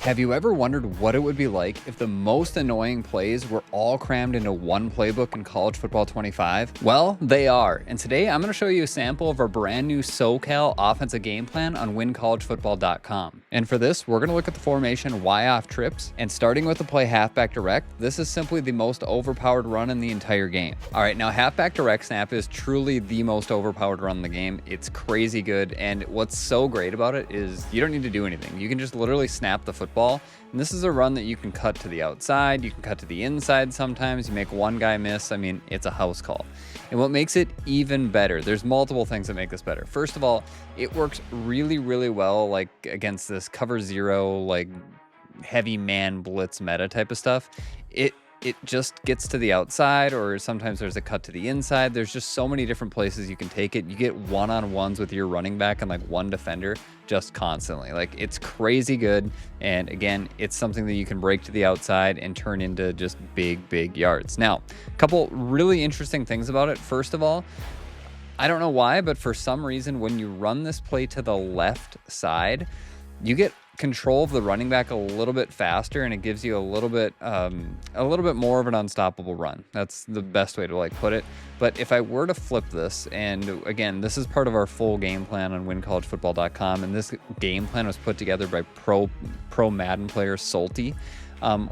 Have you ever wondered what it would be like if the most annoying plays were all crammed into one playbook in College Football 25? Well, they are. And today I'm going to show you a sample of our brand new SoCal offensive game plan on WinCollegeFootball.com. And for this, we're going to look at the formation Y off trips. And starting with the play halfback direct, this is simply the most overpowered run in the entire game. All right, now halfback direct snap is truly the most overpowered run in the game. It's crazy good. And what's so great about it is you don't need to do anything. You can just literally snap the football. And this is a run that you can cut to the outside, you can cut to the inside sometimes, you make one guy miss. I mean, it's a house call. And what makes it even better, there's multiple things that make this better. First of all, it works really, really well like against this cover zero, like heavy man blitz meta type of stuff. It just gets to the outside, or sometimes there's a cut to the inside. There's just so many different places you can take it. You get one-on-ones with your running back and like one defender just constantly. Like, it's crazy good. And again, it's something that you can break to the outside and turn into just big yards. Now, a couple really interesting things about it. First of all, I don't know why, but for some reason, when you run this play to the left side, you get control of the running back a little bit faster, and it gives you a little bit more of an unstoppable run. That's the best way to like put it. But if I were to flip this, and again, this is part of our full game plan on WinCollegeFootball.com, and this game plan was put together by pro Madden player Salty.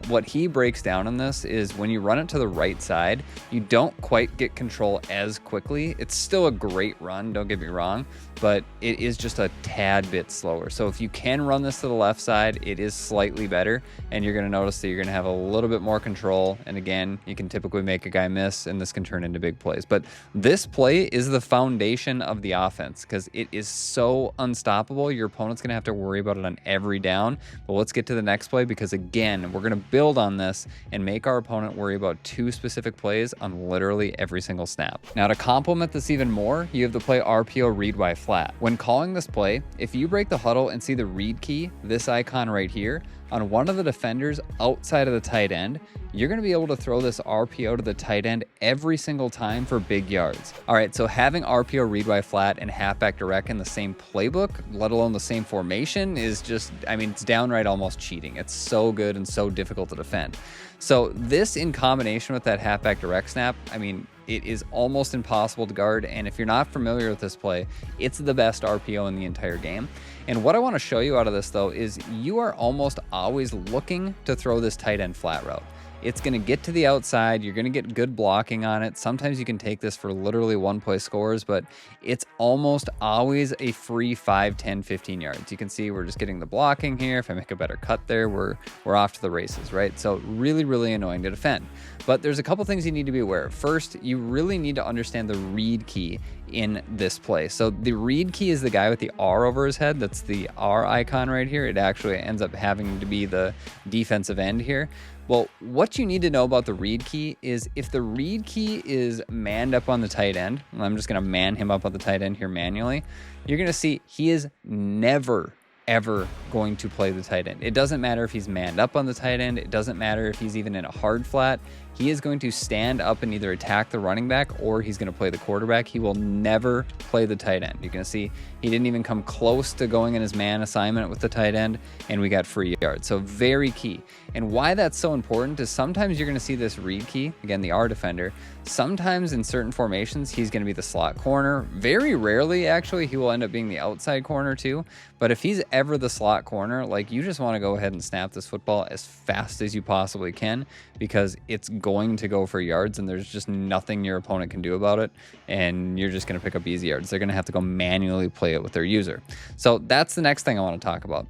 What he breaks down in this is when you run it to the right side, you don't quite get control as quickly. It's still a great run, don't get me wrong, but it is just a tad bit slower. So if you can run this to the left side, it is slightly better, and you're going to notice that you're going to have a little bit more control. And again, you can typically make a guy miss, and this can turn into big plays. But this play is the foundation of the offense because it is so unstoppable. Your opponent's going to have to worry about it on every down. But let's get to the next play, because again, we're going to build on this and make our opponent worry about two specific plays on literally every single snap. Now, to complement this even more, you have the play RPO read Y flat. When calling this play, if you break the huddle and see the read key, this icon right here, on one of the defenders outside of the tight end, you're going to be able to throw this RPO to the tight end every single time for big yards. All right, so having RPO read Y flat and halfback direct in the same playbook, let alone the same formation, is just, I mean, it's downright almost cheating. It's so good and so difficult to defend. So this in combination with that halfback direct snap, I mean, it is almost impossible to guard. And if you're not familiar with this play, it's the best RPO in the entire game. And what I want to show you out of this, though, is you are almost always looking to throw this tight end flat route. It's going to get to the outside. You're going to get good blocking on it. Sometimes you can take this for literally one play scores, but it's almost always a free 5, 10, 15 yards. You can see we're just getting the blocking here. If I make a better cut there, we're off to the races, right? So really, really annoying to defend. But there's a couple things you need to be aware of. First, you really need to understand the read key in this play. So the read key is the guy with the R over his head. That's the R icon right here. It actually ends up having to be the defensive end here. Well, what you need to know about the read key is if the read key is manned up on the tight end, and I'm just going to man him up on the tight end here manually, you're going to see he is never, ever going to play the tight end. It doesn't matter if he's manned up on the tight end. It doesn't matter if he's even in a hard flat. He is going to stand up and either attack the running back or he's going to play the quarterback. He will never play the tight end. You're going to see he didn't even come close to going in his man assignment with the tight end, and we got free yards. So very key. And why that's so important is sometimes you're going to see this read key, again, the R defender. Sometimes in certain formations, he's going to be the slot corner. Very rarely, actually, he will end up being the outside corner too. But if he's ever the slot corner, like, you just want to go ahead and snap this football as fast as you possibly can, because it's going to go for yards and there's just nothing your opponent can do about it, and you're just going to pick up easy yards. They're going to have to go manually play it with their user. So that's the next thing I want to talk about.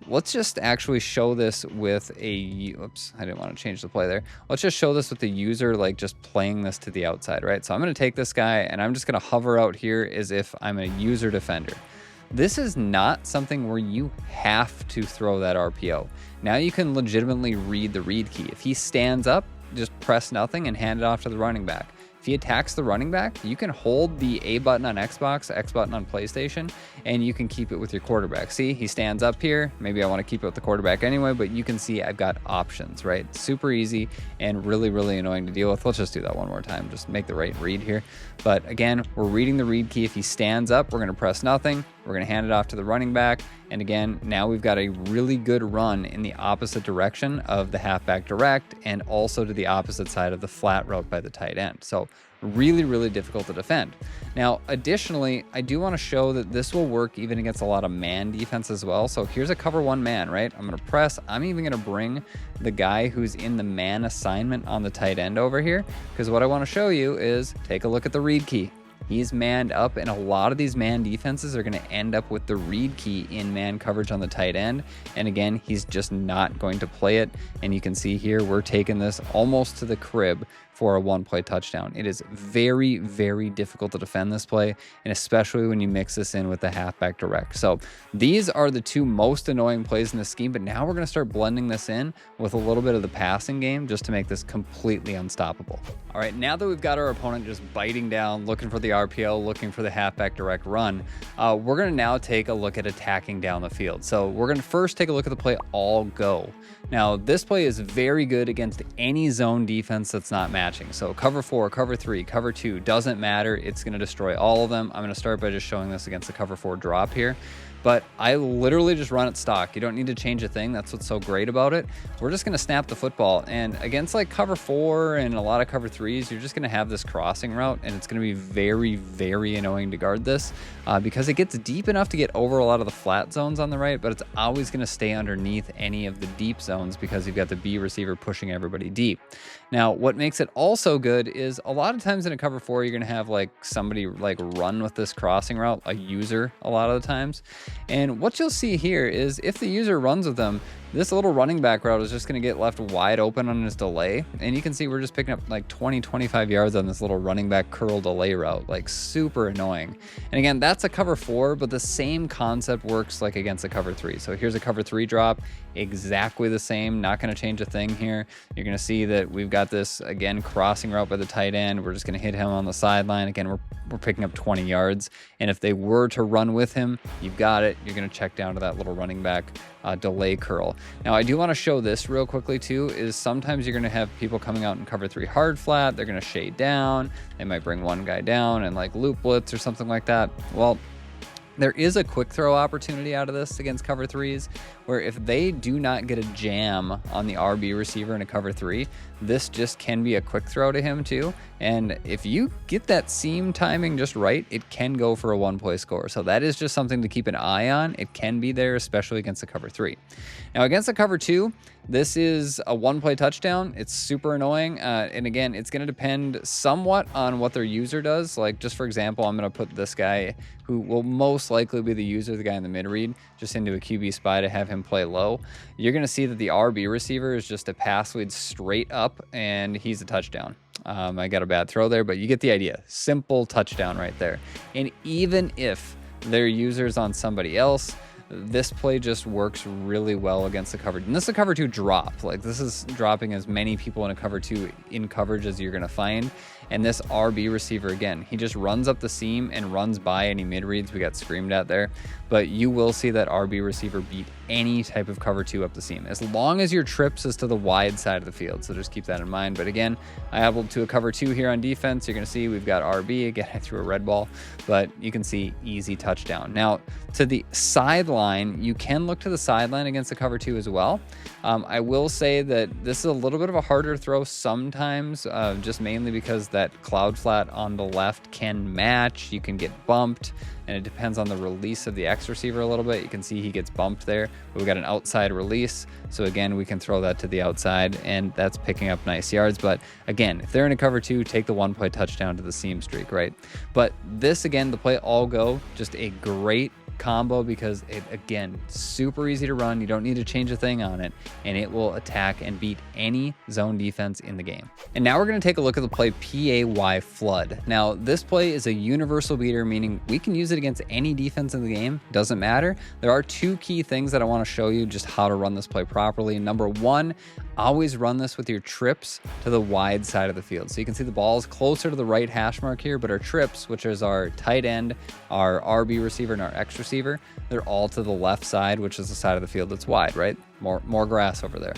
Let's just actually show this with a, oops, I didn't want to change the play there. Let's just show this with the user, like just playing this to the outside, right? So I'm going to take this guy and I'm just going to hover out here as if I'm a user defender. This is not something where you have to throw that RPO. Now you can legitimately read the read key. If he stands up, just press nothing and hand it off to the running back. If he attacks the running back, you can hold the A button on Xbox, X button on PlayStation, and you can keep it with your quarterback. See, he stands up here. Maybe I want to keep it with the quarterback anyway, but you can see I've got options, right? Super easy and really, really annoying to deal with. Let's just do that one more time. Just make the right read here. But again, we're reading the read key. If he stands up, we're going to press nothing. We're going to hand it off to the running back. And again, now we've got a really good run in the opposite direction of the halfback direct and also to the opposite side of the flat route by the tight end. So really, really difficult to defend. Now, additionally, I do want to show that this will work even against a lot of man defense as well. So here's a cover one man, right? I'm going to press. I'm even going to bring the guy who's in the man assignment on the tight end over here, because what I want to show you is take a look at the read key. He's manned up, and a lot of these man defenses are going to end up with the read key in man coverage on the tight end. And again, he's just not going to play it. And you can see here, we're taking this almost to the crib for a one-play touchdown. It is very, very difficult to defend this play, and especially when you mix this in with the halfback direct. So these are the two most annoying plays in the scheme, but now we're going to start blending this in with a little bit of the passing game just to make this completely unstoppable. All right, now that we've got our opponent just biting down, looking for the RPO, looking for the halfback direct run, we're going to now take a look at attacking down the field. So we're going to first take a look at the play all go. Now, this play is very good against any zone defense that's not matching. So cover 4, cover 3, cover 2, doesn't matter. It's going to destroy all of them. I'm going to start by just showing this against the cover 4 drop here. But I literally just run it stock. You don't need to change a thing. That's what's so great about it. We're just going to snap the football. And against like cover 4 and a lot of cover 3s, you're just going to have this crossing route. And it's going to be very, very annoying to guard this because it gets deep enough to get over a lot of the flat zones on the right, but it's always going to stay underneath any of the deep zones because you've got the B receiver pushing everybody deep. Now, what makes it also good is a lot of times in a cover 4, you're going to have like somebody like run with this crossing route, a user a lot of the times. And what you'll see here is if the user runs with them, this little running back route is just going to get left wide open on his delay. And you can see we're just picking up like 20, 25 yards on this little running back curl delay route, like super annoying. And again, that's a cover 4, but the same concept works like against a cover 3. So here's a cover 3 drop, exactly the same, not going to change a thing here. You're going to see that we've got this, again, crossing route by the tight end. We're just going to hit him on the sideline. Again, we're picking up 20 yards. And if they were to run with him, you've got it. You're going to check down to that little running back delay curl. Now, I do want to show this real quickly too, is sometimes you're going to have people coming out in cover 3 hard flat. They're going to shade down. They might bring one guy down and like loop blitz or something like that. Well, there is a quick throw opportunity out of this against cover 3s, where if they do not get a jam on the RB receiver in a cover 3, this just can be a quick throw to him too. And if you get that seam timing just right, it can go for a one-play score. So that is just something to keep an eye on. It can be there, especially against the cover 3. Now against the cover 2, this is a one-play touchdown. It's super annoying. And again, it's going to depend somewhat on what their user does. Like just for example, I'm going to put this guy who will most likely be the user, the guy in the mid read, just into a QB spy to have him play low. You're going to see that the RB receiver is just a pass lead straight up, and he's a touchdown. I got a bad throw there, but you get the idea. Simple touchdown right there. And even if their user's on somebody else, this play just works really well against the coverage. And this is a cover 2 drop. Like this is dropping as many people in a cover 2 in coverage as you're going to find. And this RB receiver, again, he just runs up the seam and runs by any mid reads we got screamed at there. But you will see that RB receiver beat any type of cover 2 up the seam, as long as your trips is to the wide side of the field. So just keep that in mind. But again, I hobbled to a cover 2 here on defense. You're going to see we've got RB. Again, I threw a red ball, but you can see easy touchdown. Now, to the sideline, you can look to the sideline against the cover 2 as well. I will say that this is a little bit of a harder throw sometimes, just mainly because that cloud flat on the left can match. You can get bumped, and it depends on the release of the X receiver a little bit. You can see he gets bumped there, but we got an outside release. So again, we can throw that to the outside, and that's picking up nice yards. But again, if they're in a cover 2, take the one-play touchdown to the seam streak, right? But this, again, the play all go, just a great combo because it, again, super easy to run. You don't need to change a thing on it, and it will attack and beat any zone defense in the game. And now we're going to take a look at the play PAY Flood. Now, this play is a universal beater, meaning we can use it against any defense in the game. Doesn't matter. There are 2 key things that I want to show you just how to run this play properly. Number 1, always run this with your trips to the wide side of the field. So you can see the ball is closer to the right hash mark here, but our trips, which is our tight end, our RB receiver, and our X receiver, they're all to the left side, which is the side of the field that's wide, right? More grass over there.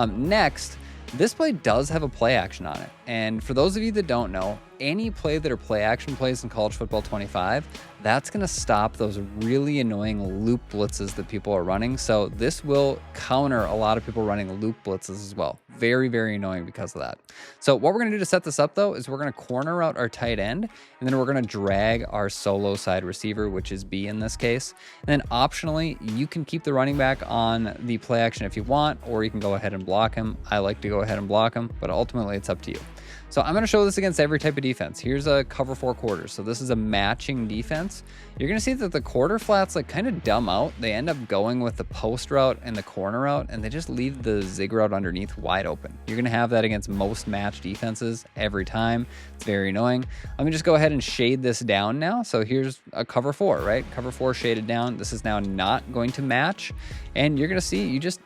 Next, This play does have a play action on it. And for those of you that don't know, any play that are play action plays in College Football 25, that's going to stop those really annoying loop blitzes that people are running. So this will counter a lot of people running loop blitzes as well. Very, very annoying because of that. So what we're going to do to set this up though, is we're going to corner out our tight end, and then we're going to drag our solo side receiver, which is B in this case. And then optionally, you can keep the running back on the play action if you want, or you can go ahead and block him. I like to go ahead and block him, but ultimately it's up to you. So I'm going to show this against every type of defense. Here's a cover 4 quarters. So this is a matching defense. You're going to see that the quarter flats like kind of dumb out. They end up going with the post route and the corner route, and they just leave the zig route underneath wide open. You're going to have that against most match defenses every time. It's very annoying. Let me just go ahead and shade this down now. So here's a cover 4, right? Cover 4 shaded down. This is now not going to match. And you're going to see you just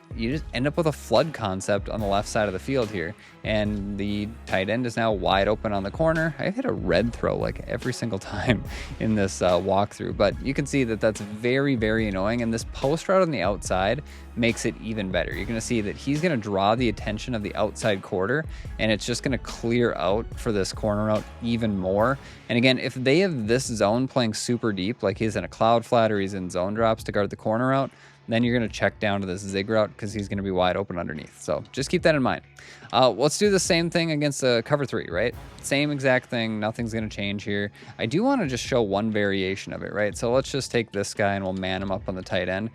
end up with a flood concept on the left side of the field here. And the tight end is now wide open on the corner. I've hit a red throw like every single time in this walkthrough, but you can see that that's very, very annoying. And this post route on the outside makes it even better. You're going to see that he's going to draw the attention of the outside quarter, and it's just going to clear out for this corner route even more. And again, if they have this zone playing super deep, like he's in a cloud flat or he's in zone drops to guard the corner route, then you're going to check down to this zig route because he's going to be wide open underneath. So just keep that in mind. Let's do the same thing against a cover 3, right? Same exact thing. Nothing's going to change here. I do want to just show one variation of it, right? So let's just take this guy and we'll man him up on the tight end.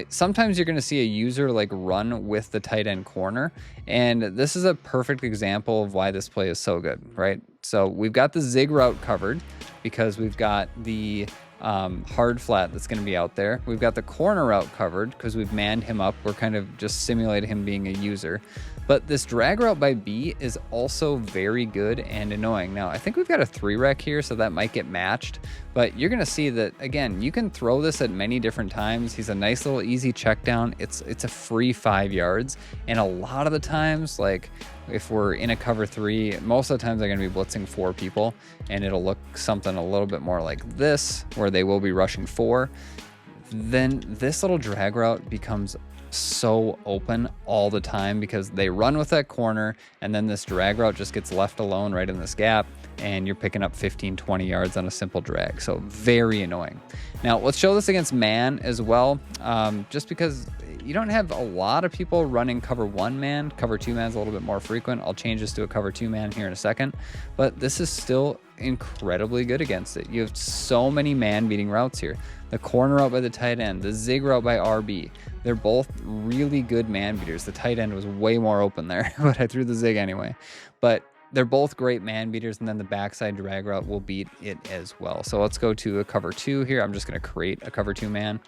Sometimes you're going to see a user like run with the tight end corner. And this is a perfect example of why this play is so good, right? So we've got the zig route covered because we've got the hard flat that's going to be out there. We've got the corner route covered because we've manned him up. We're kind of just simulating him being a user. But this drag route by B is also very good and annoying. Now, I think we've got a 3 rec here, so that might get matched. But you're going to see that, again, you can throw this at many different times. He's a nice little easy check down. It's a free 5 yards. And a lot of the times, like if we're in a cover 3, most of the times they're going to be blitzing 4 people. And it'll look something a little bit more like this, where they will be rushing 4. Then this little drag route becomes so open all the time because they run with that corner, and then this drag route just gets left alone right in this gap, and you're picking up 15-20 yards on a simple drag. So very annoying. Now let's show this against man as well, just because you don't have a lot of people running cover 1 man. Cover 2 man's a little bit more frequent. I'll change this to a cover 2 man here in a second, but this is still incredibly good against it. You have so many man beating routes here. The corner route by the tight end, the zig route by RB, they're both really good man beaters. The tight end was way more open there, but I threw the zig anyway. But they're both great man beaters, and then the backside drag route will beat it as well. So let's go to a cover 2 here. I'm just going to create a cover 2 man.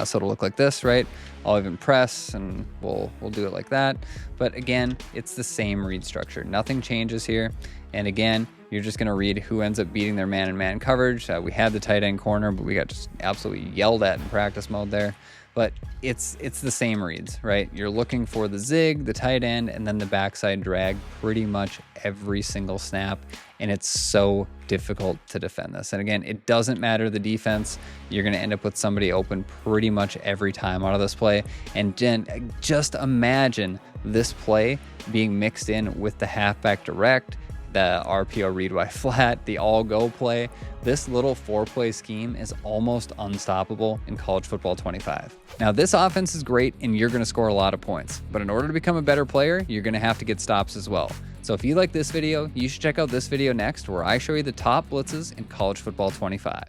So it'll look like this, right? I'll even press and we'll do it like that. But again, it's the same read structure. Nothing changes here. And again, you're just going to read who ends up beating their man-and-man coverage. We had the tight end corner, but we got just absolutely yelled at in practice mode there. But it's the same reads, right? You're looking for the zig, the tight end, and then the backside drag pretty much every single snap. And it's so difficult to defend this. And again, it doesn't matter the defense. You're going to end up with somebody open pretty much every time out of this play. And then just imagine this play being mixed in with the halfback direct, the RPO read Y flat, the all go play. This little 4-play scheme is almost unstoppable in College Football 25. Now, this offense is great and you're going to score a lot of points, but in order to become a better player, you're going to have to get stops as well. So if you like this video, you should check out this video next, where I show you the top blitzes in College Football 25.